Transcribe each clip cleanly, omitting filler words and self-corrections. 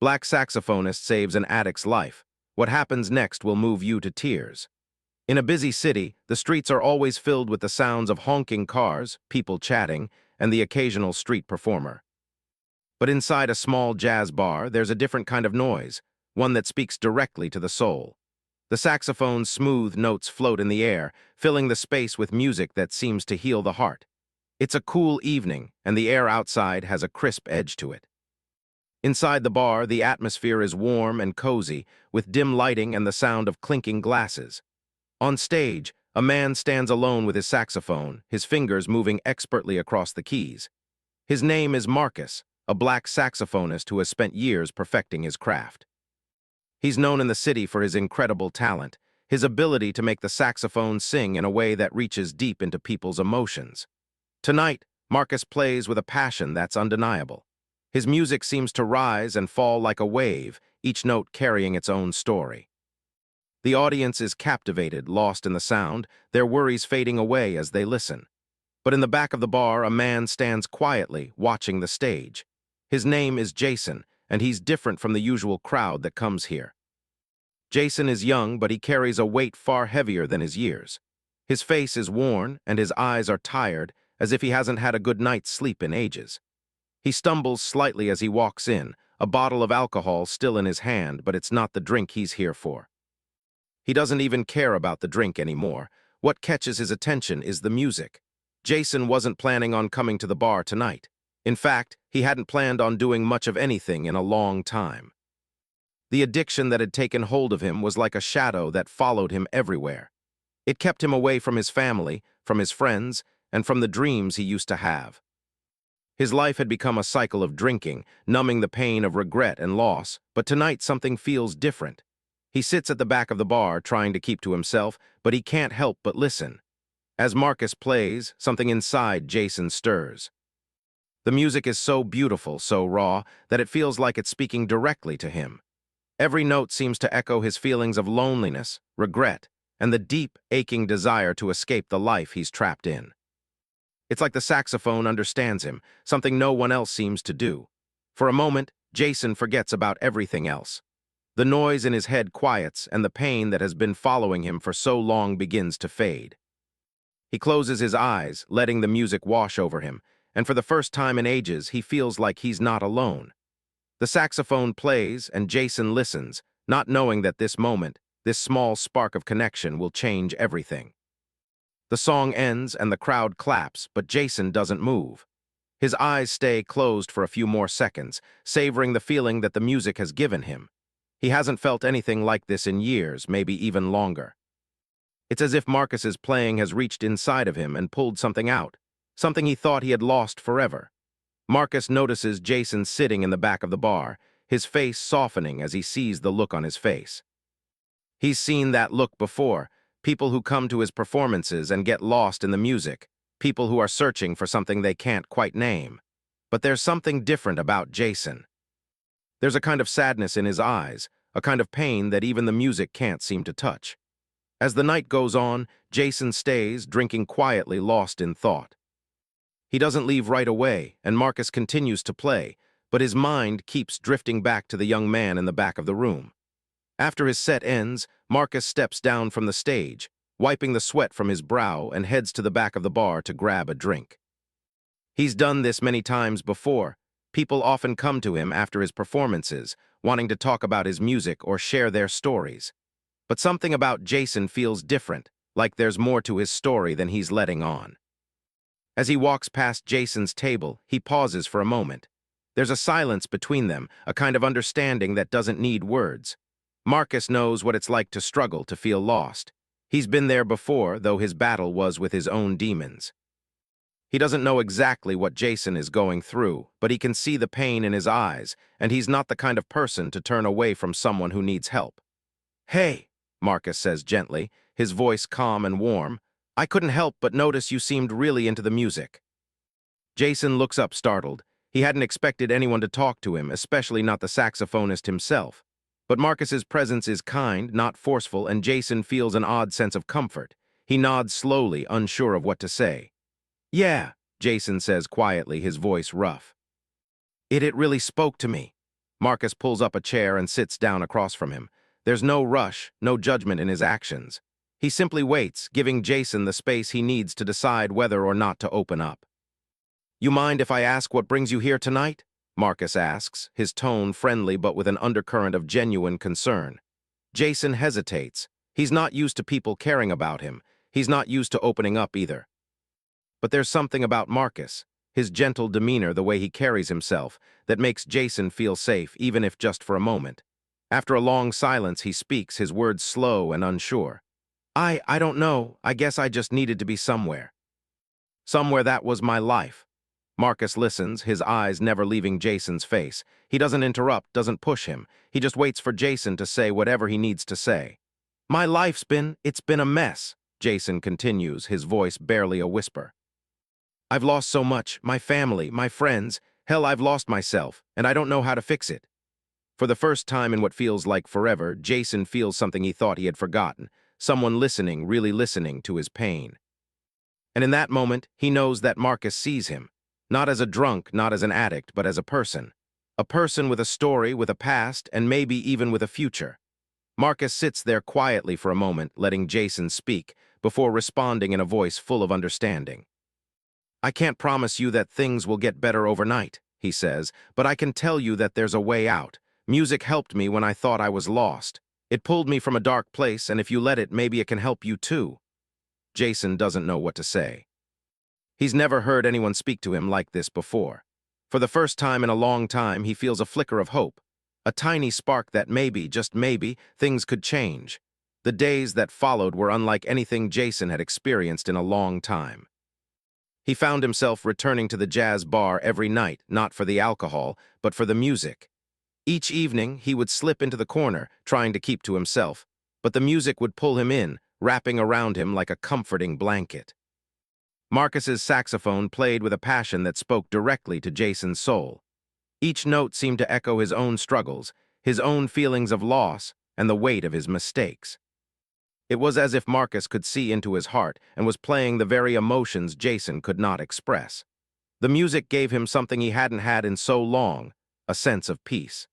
Black saxophonist saves an addict's life. What happens next will move you to tears. In a busy city, the streets are always filled with the sounds of honking cars, people chatting, and the occasional street performer. But inside a small jazz bar, there's a different kind of noise, one that speaks directly to the soul. The saxophone's smooth notes float in the air, filling the space with music that seems to heal the heart. It's a cool evening, and the air outside has a crisp edge to it. Inside the bar, the atmosphere is warm and cozy, with dim lighting and the sound of clinking glasses. On stage, a man stands alone with his saxophone, his fingers moving expertly across the keys. His name is Marcus, a black saxophonist who has spent years perfecting his craft. He's known in the city for his incredible talent, his ability to make the saxophone sing in a way that reaches deep into people's emotions. Tonight, Marcus plays with a passion that's undeniable. His music seems to rise and fall like a wave, each note carrying its own story. The audience is captivated, lost in the sound, their worries fading away as they listen. But in the back of the bar, a man stands quietly, watching the stage. His name is Jason, and he's different from the usual crowd that comes here. Jason is young, but he carries a weight far heavier than his years. His face is worn, and his eyes are tired, as if he hasn't had a good night's sleep in ages. He stumbles slightly as he walks in, a bottle of alcohol still in his hand, but it's not the drink he's here for. He doesn't even care about the drink anymore. What catches his attention is the music. Jason wasn't planning on coming to the bar tonight. In fact, he hadn't planned on doing much of anything in a long time. The addiction that had taken hold of him was like a shadow that followed him everywhere. It kept him away from his family, from his friends, and from the dreams he used to have. His life had become a cycle of drinking, numbing the pain of regret and loss, but tonight something feels different. He sits at the back of the bar, trying to keep to himself, but he can't help but listen. As Marcus plays, something inside Jason stirs. The music is so beautiful, so raw, that it feels like it's speaking directly to him. Every note seems to echo his feelings of loneliness, regret, and the deep, aching desire to escape the life he's trapped in. It's like the saxophone understands him, something no one else seems to do. For a moment, Jason forgets about everything else. The noise in his head quiets, and the pain that has been following him for so long begins to fade. He closes his eyes, letting the music wash over him, and for the first time in ages, he feels like he's not alone. The saxophone plays, and Jason listens, not knowing that this moment, this small spark of connection, will change everything. The song ends and the crowd claps, but Jason doesn't move. His eyes stay closed for a few more seconds, savoring the feeling that the music has given him. He hasn't felt anything like this in years, maybe even longer. It's as if Marcus's playing has reached inside of him and pulled something out, something he thought he had lost forever. Marcus notices Jason sitting in the back of the bar, his face softening as he sees the look on his face. He's seen that look before. People who come to his performances and get lost in the music, people who are searching for something they can't quite name. But there's something different about Jason. There's a kind of sadness in his eyes, a kind of pain that even the music can't seem to touch. As the night goes on, Jason stays, drinking quietly, lost in thought. He doesn't leave right away, and Marcus continues to play, but his mind keeps drifting back to the young man in the back of the room. After his set ends, Marcus steps down from the stage, wiping the sweat from his brow, and heads to the back of the bar to grab a drink. He's done this many times before. People often come to him after his performances, wanting to talk about his music or share their stories. But something about Jason feels different, like there's more to his story than he's letting on. As he walks past Jason's table, he pauses for a moment. There's a silence between them, a kind of understanding that doesn't need words. Marcus knows what it's like to struggle, to feel lost. He's been there before, though his battle was with his own demons. He doesn't know exactly what Jason is going through, but he can see the pain in his eyes, and he's not the kind of person to turn away from someone who needs help. "Hey," Marcus says gently, his voice calm and warm, "I couldn't help but notice you seemed really into the music." Jason looks up startled. He hadn't expected anyone to talk to him, especially not the saxophonist himself. But Marcus's presence is kind, not forceful, and Jason feels an odd sense of comfort. He nods slowly, unsure of what to say. "Yeah," Jason says quietly, his voice rough. It really spoke to me." Marcus pulls up a chair and sits down across from him. There's no rush, no judgment in his actions. He simply waits, giving Jason the space he needs to decide whether or not to open up. "You mind if I ask what brings you here tonight?" Marcus asks, his tone friendly but with an undercurrent of genuine concern. Jason hesitates. He's not used to people caring about him. He's not used to opening up either. But there's something about Marcus, his gentle demeanor, the way he carries himself, that makes Jason feel safe, even if just for a moment. After a long silence, he speaks, his words slow and unsure. I don't know. I guess I just needed to be somewhere. Somewhere that was my life." Marcus listens, his eyes never leaving Jason's face. He doesn't interrupt, doesn't push him. He just waits for Jason to say whatever he needs to say. "My it's been a mess," Jason continues, his voice barely a whisper. "I've lost so much, my family, my friends. Hell, I've lost myself, and I don't know how to fix it." For the first time in what feels like forever, Jason feels something he thought he had forgotten, someone listening, really listening to his pain. And in that moment, he knows that Marcus sees him, not as a drunk, not as an addict, but as a person with a story, with a past, and maybe even with a future. Marcus sits there quietly for a moment, letting Jason speak, before responding in a voice full of understanding. "I can't promise you that things will get better overnight," he says, "but I can tell you that there's a way out. Music helped me when I thought I was lost. It pulled me from a dark place, and if you let it, maybe it can help you too." Jason doesn't know what to say. He's never heard anyone speak to him like this before. For the first time in a long time, he feels a flicker of hope, a tiny spark that maybe, just maybe, things could change. The days that followed were unlike anything Jason had experienced in a long time. He found himself returning to the jazz bar every night, not for the alcohol, but for the music. Each evening, he would slip into the corner, trying to keep to himself, but the music would pull him in, wrapping around him like a comforting blanket. Marcus's saxophone played with a passion that spoke directly to Jason's soul. Each note seemed to echo his own struggles, his own feelings of loss, and the weight of his mistakes. It was as if Marcus could see into his heart and was playing the very emotions Jason could not express. The music gave him something he hadn't had in so long, a sense of peace.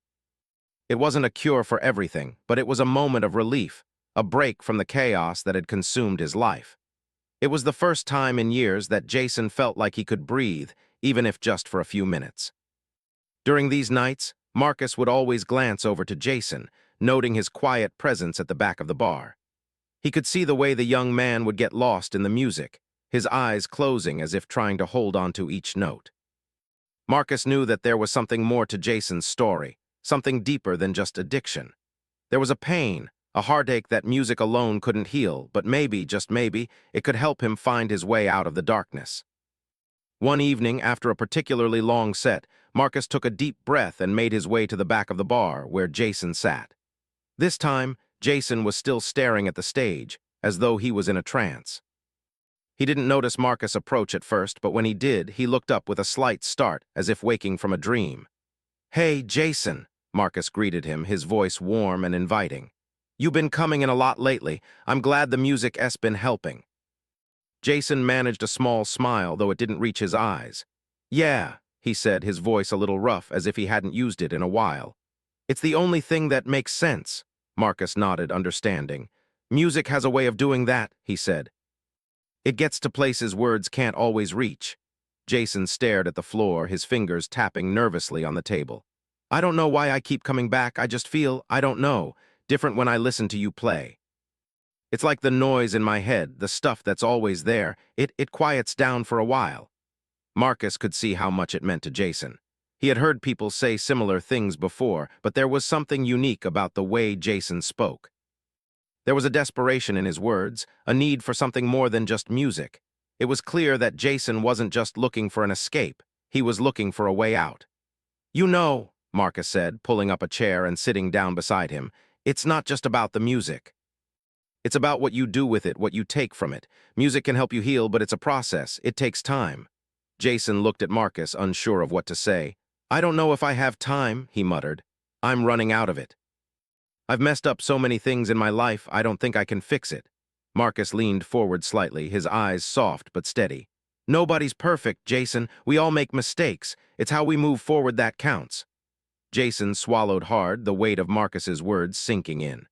It wasn't a cure for everything, but it was a moment of relief, a break from the chaos that had consumed his life. It was the first time in years that Jason felt like he could breathe, even if just for a few minutes. During these nights, Marcus would always glance over to Jason, noting his quiet presence at the back of the bar. He could see the way the young man would get lost in the music, his eyes closing as if trying to hold on to each note. Marcus knew that there was something more to Jason's story, something deeper than just addiction. There was a pain, a heartache that music alone couldn't heal, but maybe, just maybe, it could help him find his way out of the darkness. One evening, after a particularly long set, Marcus took a deep breath and made his way to the back of the bar, where Jason sat. This time, Jason was still staring at the stage, as though he was in a trance. He didn't notice Marcus approach at first, but when he did, he looked up with a slight start, as if waking from a dream. "Hey, Jason," Marcus greeted him, his voice warm and inviting. "You've been coming in a lot lately. I'm glad the music's been helping." Jason managed a small smile, though it didn't reach his eyes. "Yeah," he said, his voice a little rough, as if he hadn't used it in a while. "It's the only thing that makes sense." Marcus nodded, understanding. "Music has a way of doing that," he said. "It gets to places words can't always reach." Jason stared at the floor, his fingers tapping nervously on the table. "I don't know why I keep coming back. I just feel, I don't know, different when I listen to you play. It's like the noise in my head, the stuff that's always there, it quiets down for a while." Marcus could see how much it meant to Jason. He had heard people say similar things before, but there was something unique about the way Jason spoke. There was a desperation in his words, a need for something more than just music. It was clear that Jason wasn't just looking for an escape, he was looking for a way out. "You know," Marcus said, pulling up a chair and sitting down beside him, "it's not just about the music. It's about what you do with it, what you take from it. Music can help you heal, but it's a process. It takes time." Jason looked at Marcus, unsure of what to say. "I don't know if I have time," he muttered. "I'm running out of it. I've messed up so many things in my life, I don't think I can fix it." Marcus leaned forward slightly, his eyes soft but steady. "Nobody's perfect, Jason. We all make mistakes. It's how we move forward that counts." Jason swallowed hard, the weight of Marcus's words sinking in.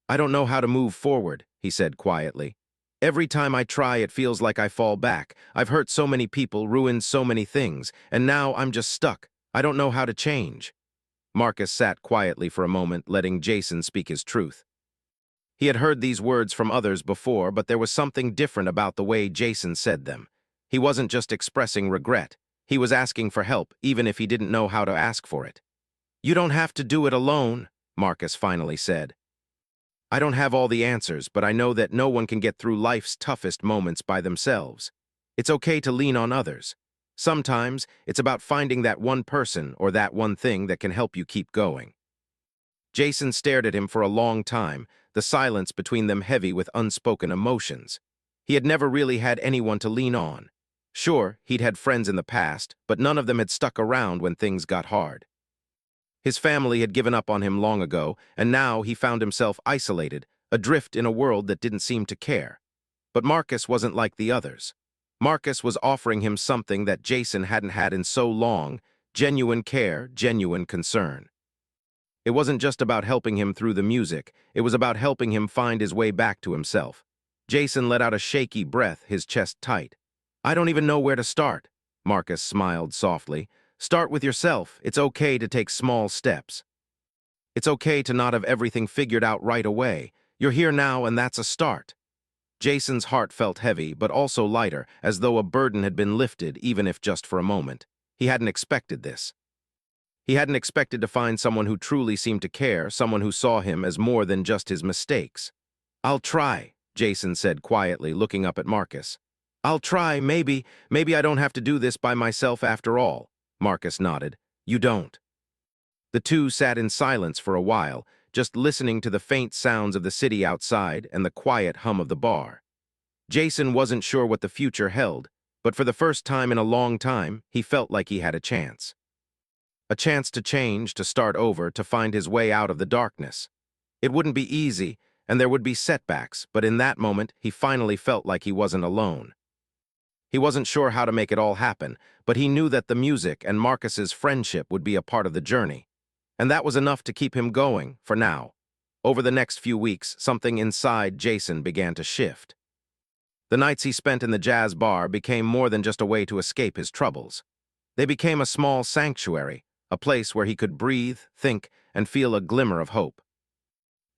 I don't know how to move forward, he said quietly. Every time I try, it feels like I fall back. I've hurt so many people, ruined so many things, and now I'm just stuck. I don't know how to change. Marcus sat quietly for a moment, letting Jason speak his truth. He had heard these words from others before, but there was something different about the way Jason said them. He wasn't just expressing regret. He was asking for help, even if he didn't know how to ask for it. You don't have to do it alone, Marcus finally said. I don't have all the answers, but I know that no one can get through life's toughest moments by themselves. It's okay to lean on others. Sometimes it's about finding that one person or that one thing that can help you keep going. Jason stared at him for a long time, the silence between them heavy with unspoken emotions. He had never really had anyone to lean on. Sure, he'd had friends in the past, but none of them had stuck around when things got hard. His family had given up on him long ago, and now he found himself isolated, adrift in a world that didn't seem to care. But Marcus wasn't like the others. Marcus was offering him something that Jason hadn't had in so long: genuine care, genuine concern. It wasn't just about helping him through the music, it was about helping him find his way back to himself. Jason let out a shaky breath, his chest tight. I don't even know where to start. Marcus smiled softly. Start with yourself. It's okay to take small steps. It's okay to not have everything figured out right away. You're here now, and that's a start. Jason's heart felt heavy, but also lighter, as though a burden had been lifted, even if just for a moment. He hadn't expected this. He hadn't expected to find someone who truly seemed to care, someone who saw him as more than just his mistakes. I'll try, Jason said quietly, looking up at Marcus. I'll try, maybe I don't have to do this by myself after all. Marcus nodded. You don't. The two sat in silence for a while, just listening to the faint sounds of the city outside and the quiet hum of the bar. Jason wasn't sure what the future held, but for the first time in a long time, he felt like he had a chance. A chance to change, to start over, to find his way out of the darkness. It wouldn't be easy, and there would be setbacks, but in that moment, he finally felt like he wasn't alone. He wasn't sure how to make it all happen, but he knew that the music and Marcus's friendship would be a part of the journey. And that was enough to keep him going, for now. Over the next few weeks, something inside Jason began to shift. The nights he spent in the jazz bar became more than just a way to escape his troubles. They became a small sanctuary, a place where he could breathe, think, and feel a glimmer of hope.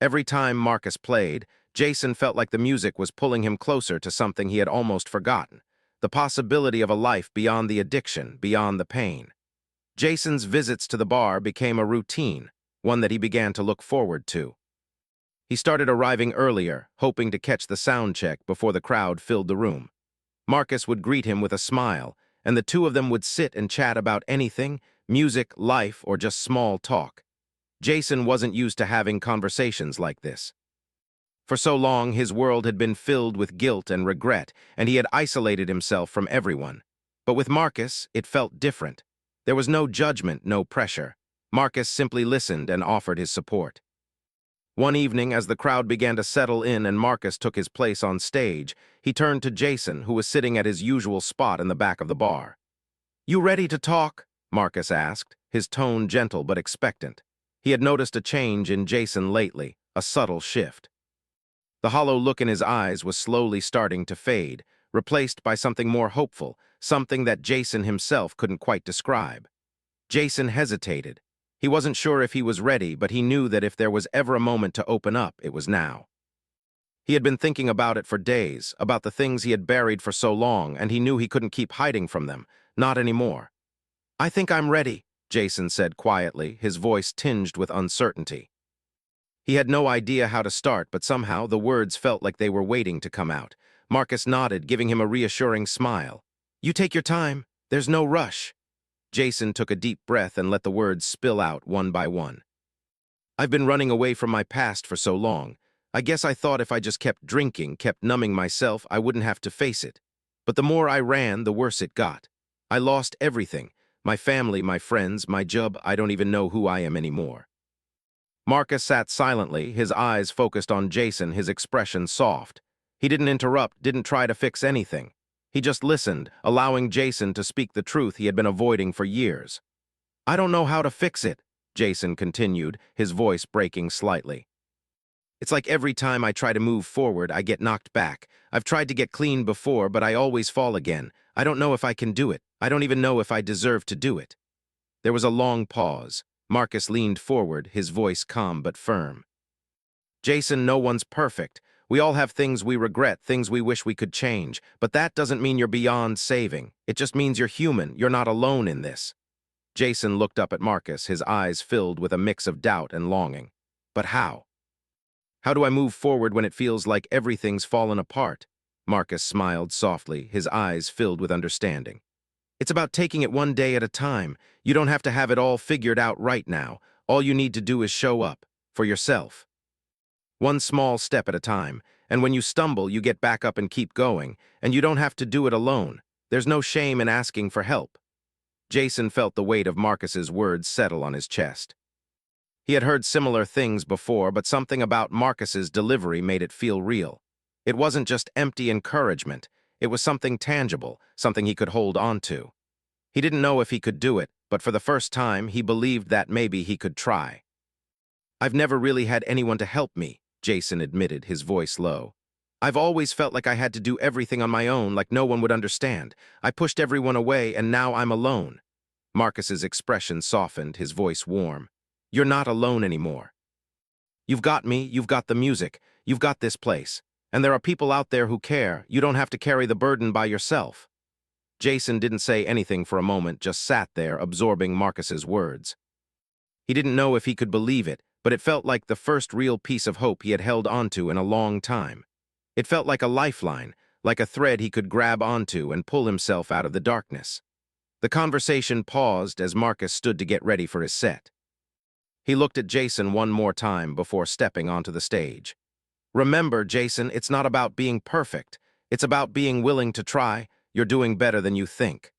Every time Marcus played, Jason felt like the music was pulling him closer to something he had almost forgotten. The possibility of a life beyond the addiction, beyond the pain. Jason's visits to the bar became a routine, one that he began to look forward to. He started arriving earlier, hoping to catch the sound check before the crowd filled the room. Marcus would greet him with a smile, and the two of them would sit and chat about anything, music, life, or just small talk. Jason wasn't used to having conversations like this. For so long, his world had been filled with guilt and regret, and he had isolated himself from everyone. But with Marcus, it felt different. There was no judgment, no pressure. Marcus simply listened and offered his support. One evening, as the crowd began to settle in and Marcus took his place on stage, he turned to Jason, who was sitting at his usual spot in the back of the bar. You ready to talk? Marcus asked, his tone gentle but expectant. He had noticed a change in Jason lately, a subtle shift. The hollow look in his eyes was slowly starting to fade, replaced by something more hopeful, something that Jason himself couldn't quite describe. Jason hesitated. He wasn't sure if he was ready, but he knew that if there was ever a moment to open up, it was now. He had been thinking about it for days, about the things he had buried for so long, and he knew he couldn't keep hiding from them. Not anymore. I think I'm ready, Jason said quietly, his voice tinged with uncertainty. He had no idea how to start, but somehow the words felt like they were waiting to come out. Marcus nodded, giving him a reassuring smile. You take your time. There's no rush. Jason took a deep breath and let the words spill out one by one. I've been running away from my past for so long. I guess I thought if I just kept drinking, kept numbing myself, I wouldn't have to face it. But the more I ran, the worse it got. I lost everything. My family, my friends, my job. I don't even know who I am anymore. Marcus sat silently, his eyes focused on Jason, his expression soft. He didn't interrupt, didn't try to fix anything. He just listened, allowing Jason to speak the truth he had been avoiding for years. I don't know how to fix it, Jason continued, his voice breaking slightly. It's like every time I try to move forward, I get knocked back. I've tried to get clean before, but I always fall again. I don't know if I can do it. I don't even know if I deserve to do it. There was a long pause. Marcus leaned forward, his voice calm but firm. Jason, no one's perfect. We all have things we regret, things we wish we could change. But that doesn't mean you're beyond saving. It just means you're human. You're not alone in this. Jason looked up at Marcus, his eyes filled with a mix of doubt and longing. But how? How do I move forward when it feels like everything's fallen apart? Marcus smiled softly, his eyes filled with understanding. It's about taking it one day at a time. You don't have to have it all figured out right now. All you need to do is show up, for yourself. One small step at a time, and when you stumble, you get back up and keep going, and you don't have to do it alone. There's no shame in asking for help. Jason felt the weight of Marcus's words settle on his chest. He had heard similar things before, but something about Marcus's delivery made it feel real. It wasn't just empty encouragement. It was something tangible, something he could hold on to. He didn't know if he could do it, but for the first time, he believed that maybe he could try. I've never really had anyone to help me, Jason admitted, his voice low. I've always felt like I had to do everything on my own, like no one would understand. I pushed everyone away, and now I'm alone. Marcus's expression softened, his voice warm. You're not alone anymore. You've got me, you've got the music, you've got this place. And there are people out there who care. You don't have to carry the burden by yourself. Jason didn't say anything for a moment, just sat there, absorbing Marcus's words. He didn't know if he could believe it, but it felt like the first real piece of hope he had held onto in a long time. It felt like a lifeline, like a thread he could grab onto and pull himself out of the darkness. The conversation paused as Marcus stood to get ready for his set. He looked at Jason one more time before stepping onto the stage. Remember, Jason, it's not about being perfect. It's about being willing to try. You're doing better than you think.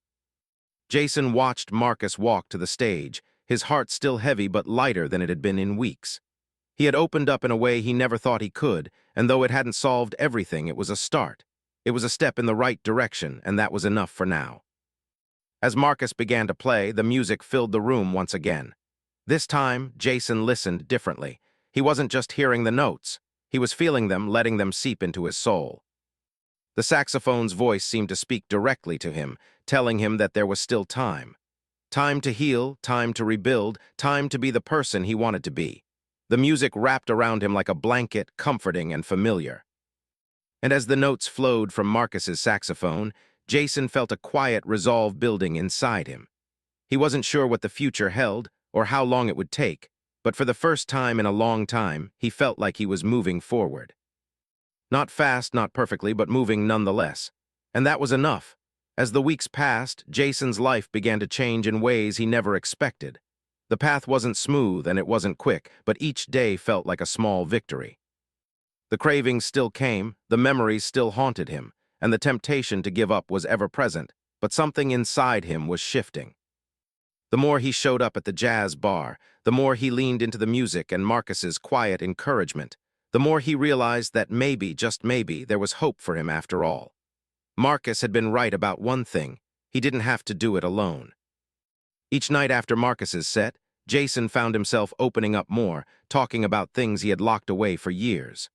Jason watched Marcus walk to the stage, his heart still heavy but lighter than it had been in weeks. He had opened up in a way he never thought he could, and though it hadn't solved everything, it was a start. It was a step in the right direction, and that was enough for now. As Marcus began to play, the music filled the room once again. This time, Jason listened differently. He wasn't just hearing the notes. He was feeling them, letting them seep into his soul. The saxophone's voice seemed to speak directly to him, telling him that there was still time. Time to heal, time to rebuild, time to be the person he wanted to be. The music wrapped around him like a blanket, comforting and familiar. And as the notes flowed from Marcus's saxophone, Jason felt a quiet resolve building inside him. He wasn't sure what the future held, or how long it would take, but for the first time in a long time, he felt like he was moving forward. Not fast, not perfectly, but moving nonetheless. And that was enough. As the weeks passed, Jason's life began to change in ways he never expected. The path wasn't smooth and it wasn't quick, but each day felt like a small victory. The cravings still came, the memories still haunted him, and the temptation to give up was ever present, but something inside him was shifting. The more he showed up at the jazz bar, the more he leaned into the music and Marcus's quiet encouragement, the more he realized that maybe, just maybe, there was hope for him after all. Marcus had been right about one thing: he didn't have to do it alone. Each night after Marcus's set, Jason found himself opening up more, talking about things he had locked away for years.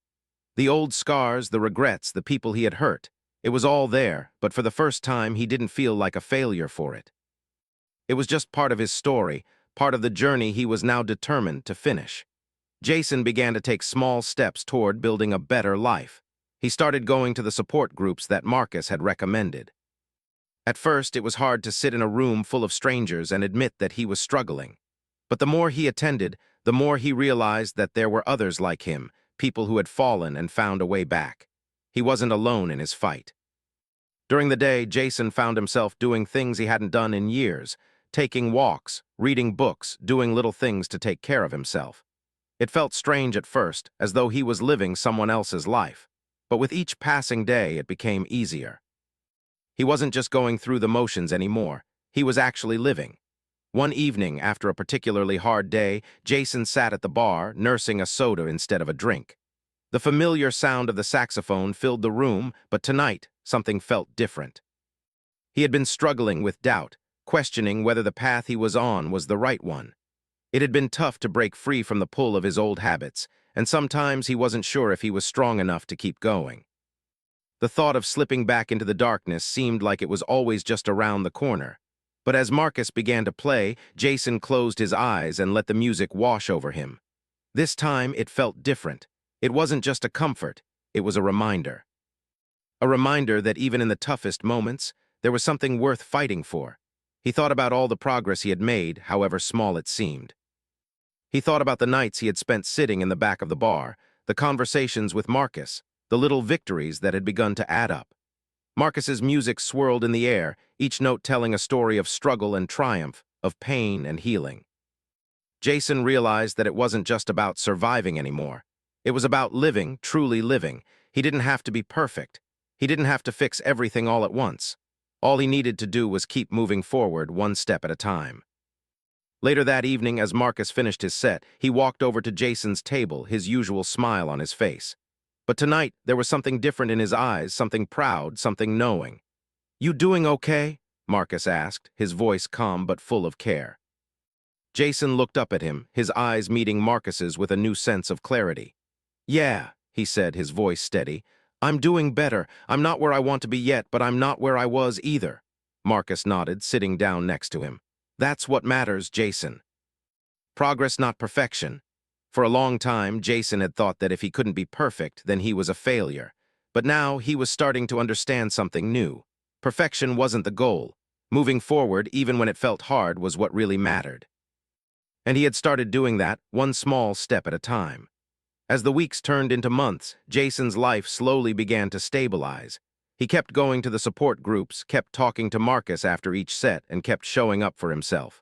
The old scars, the regrets, the people he had hurt. It was all there, but for the first time he didn't feel like a failure for it. It was just part of his story, part of the journey he was now determined to finish. Jason began to take small steps toward building a better life. He started going to the support groups that Marcus had recommended. At first, it was hard to sit in a room full of strangers and admit that he was struggling. But the more he attended, the more he realized that there were others like him, people who had fallen and found a way back. He wasn't alone in his fight. During the day, Jason found himself doing things he hadn't done in years, taking walks, reading books, doing little things to take care of himself. It felt strange at first, as though he was living someone else's life. But with each passing day, it became easier. He wasn't just going through the motions anymore. He was actually living. One evening, after a particularly hard day, Jason sat at the bar, nursing a soda instead of a drink. The familiar sound of the saxophone filled the room, but tonight, something felt different. He had been struggling with doubt, questioning whether the path he was on was the right one. It had been tough to break free from the pull of his old habits, and sometimes he wasn't sure if he was strong enough to keep going. The thought of slipping back into the darkness seemed like it was always just around the corner. But as Marcus began to play, Jason closed his eyes and let the music wash over him. This time, it felt different. It wasn't just a comfort, it was a reminder. A reminder that even in the toughest moments, there was something worth fighting for. He thought about all the progress he had made, however small it seemed. He thought about the nights he had spent sitting in the back of the bar, the conversations with Marcus, the little victories that had begun to add up. Marcus's music swirled in the air, each note telling a story of struggle and triumph, of pain and healing. Jason realized that it wasn't just about surviving anymore. It was about living, truly living. He didn't have to be perfect. He didn't have to fix everything all at once. All he needed to do was keep moving forward one step at a time. Later that evening, as Marcus finished his set, he walked over to Jason's table, his usual smile on his face. But tonight, there was something different in his eyes, something proud, something knowing. "You doing okay?" Marcus asked, his voice calm but full of care. Jason looked up at him, his eyes meeting Marcus's with a new sense of clarity. "Yeah," he said, his voice steady. "I'm doing better. I'm not where I want to be yet, but I'm not where I was either." Marcus nodded, sitting down next to him. "That's what matters, Jason. Progress, not perfection." For a long time, Jason had thought that if he couldn't be perfect, then he was a failure. But now he was starting to understand something new. Perfection wasn't the goal. Moving forward, even when it felt hard, was what really mattered. And he had started doing that, one small step at a time. As the weeks turned into months, Jason's life slowly began to stabilize. He kept going to the support groups, kept talking to Marcus after each set, and kept showing up for himself.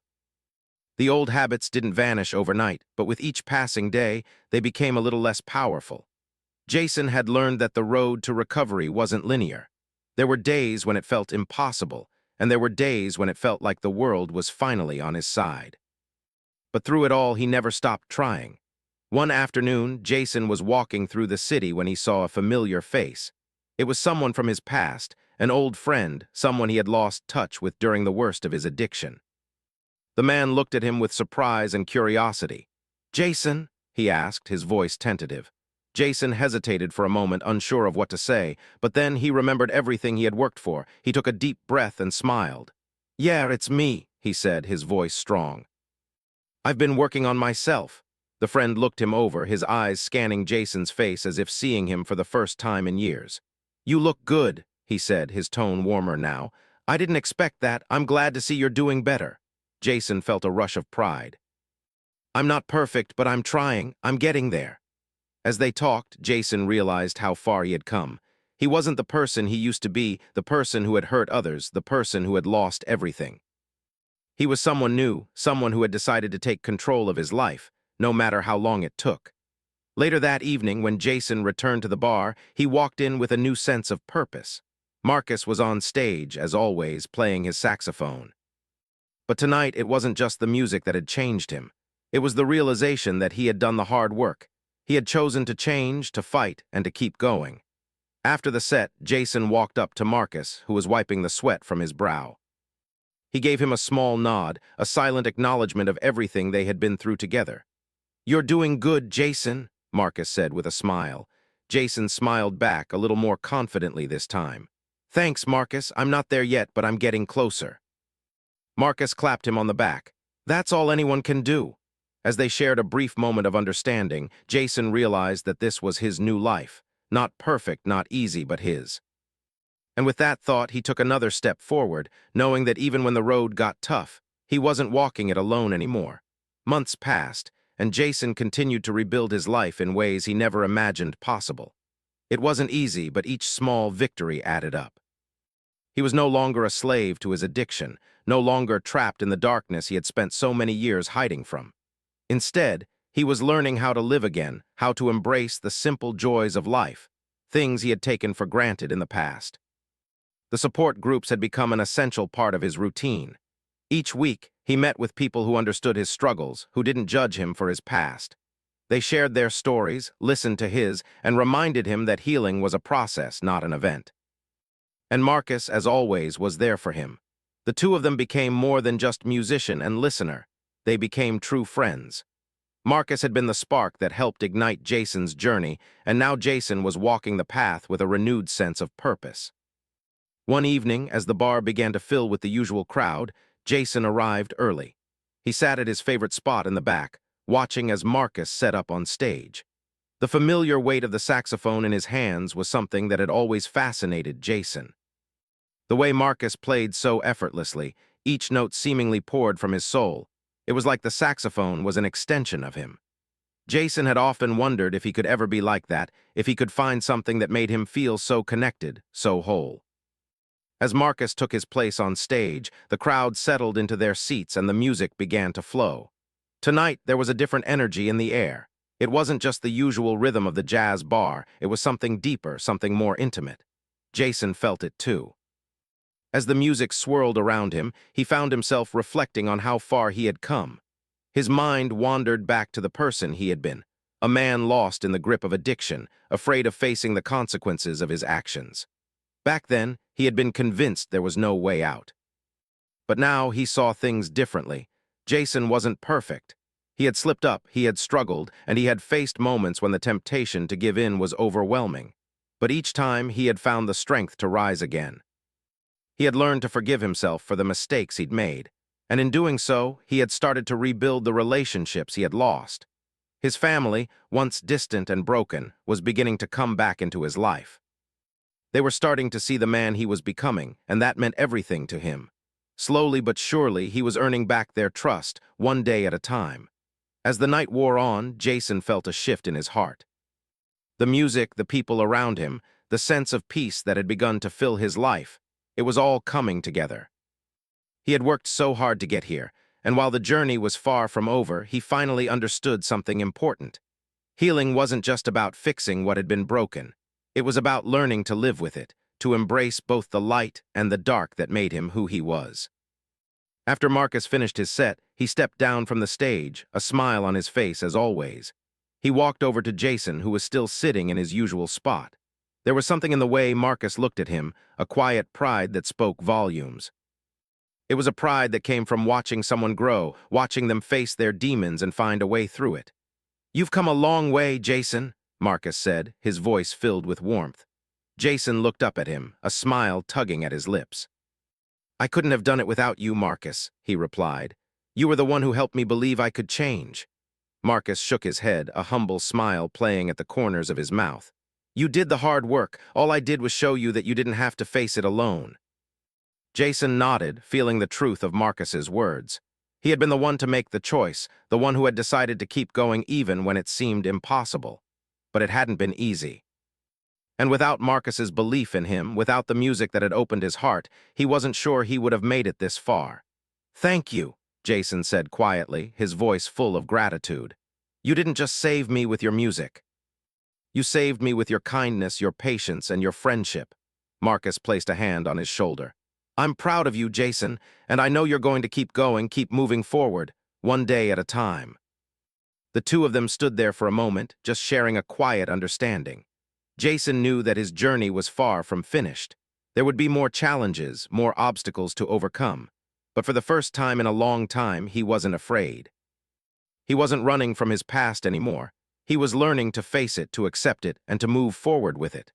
The old habits didn't vanish overnight, but with each passing day, they became a little less powerful. Jason had learned that the road to recovery wasn't linear. There were days when it felt impossible, and there were days when it felt like the world was finally on his side. But through it all, he never stopped trying. One afternoon, Jason was walking through the city when he saw a familiar face. It was someone from his past, an old friend, someone he had lost touch with during the worst of his addiction. The man looked at him with surprise and curiosity. "Jason?" he asked, his voice tentative. Jason hesitated for a moment, unsure of what to say, but then he remembered everything he had worked for. He took a deep breath and smiled. "Yeah, it's me," he said, his voice strong. "I've been working on myself." The friend looked him over, his eyes scanning Jason's face as if seeing him for the first time in years. "You look good," he said, his tone warmer now. "I didn't expect that. I'm glad to see you're doing better." Jason felt a rush of pride. "I'm not perfect, but I'm trying. I'm getting there." As they talked, Jason realized how far he had come. He wasn't the person he used to be, the person who had hurt others, the person who had lost everything. He was someone new, someone who had decided to take control of his life, no matter how long it took. Later that evening, when Jason returned to the bar, he walked in with a new sense of purpose. Marcus was on stage, as always, playing his saxophone. But tonight, it wasn't just the music that had changed him. It was the realization that he had done the hard work. He had chosen to change, to fight, and to keep going. After the set, Jason walked up to Marcus, who was wiping the sweat from his brow. He gave him a small nod, a silent acknowledgement of everything they had been through together. "You're doing good, Jason," Marcus said with a smile. Jason smiled back, a little more confidently this time. "Thanks, Marcus. I'm not there yet, but I'm getting closer." Marcus clapped him on the back. "That's all anyone can do." As they shared a brief moment of understanding, Jason realized that this was his new life. Not perfect, not easy, but his. And with that thought, he took another step forward, knowing that even when the road got tough, he wasn't walking it alone anymore. Months passed, and Jason continued to rebuild his life in ways he never imagined possible. It wasn't easy, but each small victory added up. He was no longer a slave to his addiction, no longer trapped in the darkness he had spent so many years hiding from. Instead, he was learning how to live again, how to embrace the simple joys of life, things he had taken for granted in the past. The support groups had become an essential part of his routine. Each week, he met with people who understood his struggles, who didn't judge him for his past. They shared their stories, listened to his, and reminded him that healing was a process, not an event. And Marcus, as always, was there for him. The two of them became more than just musician and listener. they became true friends. Marcus had been the spark that helped ignite Jason's journey, and now Jason was walking the path with a renewed sense of purpose. One evening, as the bar began to fill with the usual crowd, Jason arrived early. He sat at his favorite spot in the back, watching as Marcus set up on stage. The familiar weight of the saxophone in his hands was something that had always fascinated Jason. The way Marcus played so effortlessly, each note seemingly poured from his soul. It was like the saxophone was an extension of him. Jason had often wondered if he could ever be like that, if he could find something that made him feel so connected, so whole. As Marcus took his place on stage, the crowd settled into their seats and the music began to flow. Tonight, there was a different energy in the air. It wasn't just the usual rhythm of the jazz bar, it was something deeper, something more intimate. Jason felt it too. As the music swirled around him, he found himself reflecting on how far he had come. His mind wandered back to the person he had been, a man lost in the grip of addiction, afraid of facing the consequences of his actions. Back then, he had been convinced there was no way out. But now he saw things differently. Jason wasn't perfect. He had slipped up, he had struggled, and he had faced moments when the temptation to give in was overwhelming. But each time, he had found the strength to rise again. He had learned to forgive himself for the mistakes he'd made, and in doing so, he had started to rebuild the relationships he had lost. His family, once distant and broken, was beginning to come back into his life. They were starting to see the man he was becoming, and that meant everything to him. Slowly but surely, he was earning back their trust, one day at a time. As the night wore on, Jason felt a shift in his heart. The music, the people around him, the sense of peace that had begun to fill his life, it was all coming together. He had worked so hard to get here, and while the journey was far from over, he finally understood something important. Healing wasn't just about fixing what had been broken. It was about learning to live with it, to embrace both the light and the dark that made him who he was. After Marcus finished his set, he stepped down from the stage, a smile on his face as always. He walked over to Jason, who was still sitting in his usual spot. There was something in the way Marcus looked at him, a quiet pride that spoke volumes. It was a pride that came from watching someone grow, watching them face their demons and find a way through it. "You've come a long way, Jason," Marcus said, his voice filled with warmth. Jason looked up at him, a smile tugging at his lips. "I couldn't have done it without you, Marcus," he replied. "You were the one who helped me believe I could change." Marcus shook his head, a humble smile playing at the corners of his mouth. "You did the hard work. All I did was show you that you didn't have to face it alone." Jason nodded, feeling the truth of Marcus's words. He had been the one to make the choice, the one who had decided to keep going even when it seemed impossible. But it hadn't been easy. And without Marcus's belief in him, without the music that had opened his heart, he wasn't sure he would have made it this far. "Thank you," Jason said quietly, his voice full of gratitude. "You didn't just save me with your music. You saved me with your kindness, your patience, and your friendship." Marcus placed a hand on his shoulder. "I'm proud of you, Jason, and I know you're going to keep going, keep moving forward, one day at a time." The two of them stood there for a moment, just sharing a quiet understanding. Jason knew that his journey was far from finished. There would be more challenges, more obstacles to overcome. But for the first time in a long time, he wasn't afraid. He wasn't running from his past anymore. He was learning to face it, to accept it, and to move forward with it.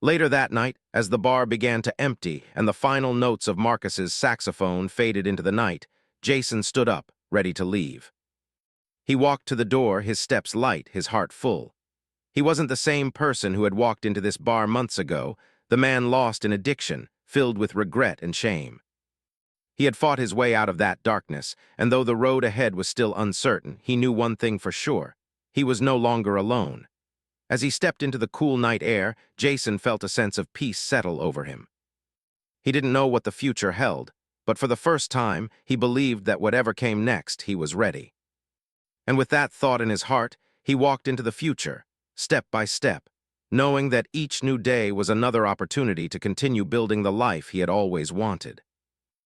Later that night, as the bar began to empty and the final notes of Marcus's saxophone faded into the night, Jason stood up, ready to leave. He walked to the door, his steps light, his heart full. He wasn't the same person who had walked into this bar months ago, the man lost in addiction, filled with regret and shame. He had fought his way out of that darkness, and though the road ahead was still uncertain, he knew one thing for sure. He was no longer alone. As he stepped into the cool night air, Jason felt a sense of peace settle over him. He didn't know what the future held, but for the first time, he believed that whatever came next, he was ready. And with that thought in his heart, he walked into the future, step by step, knowing that each new day was another opportunity to continue building the life he had always wanted.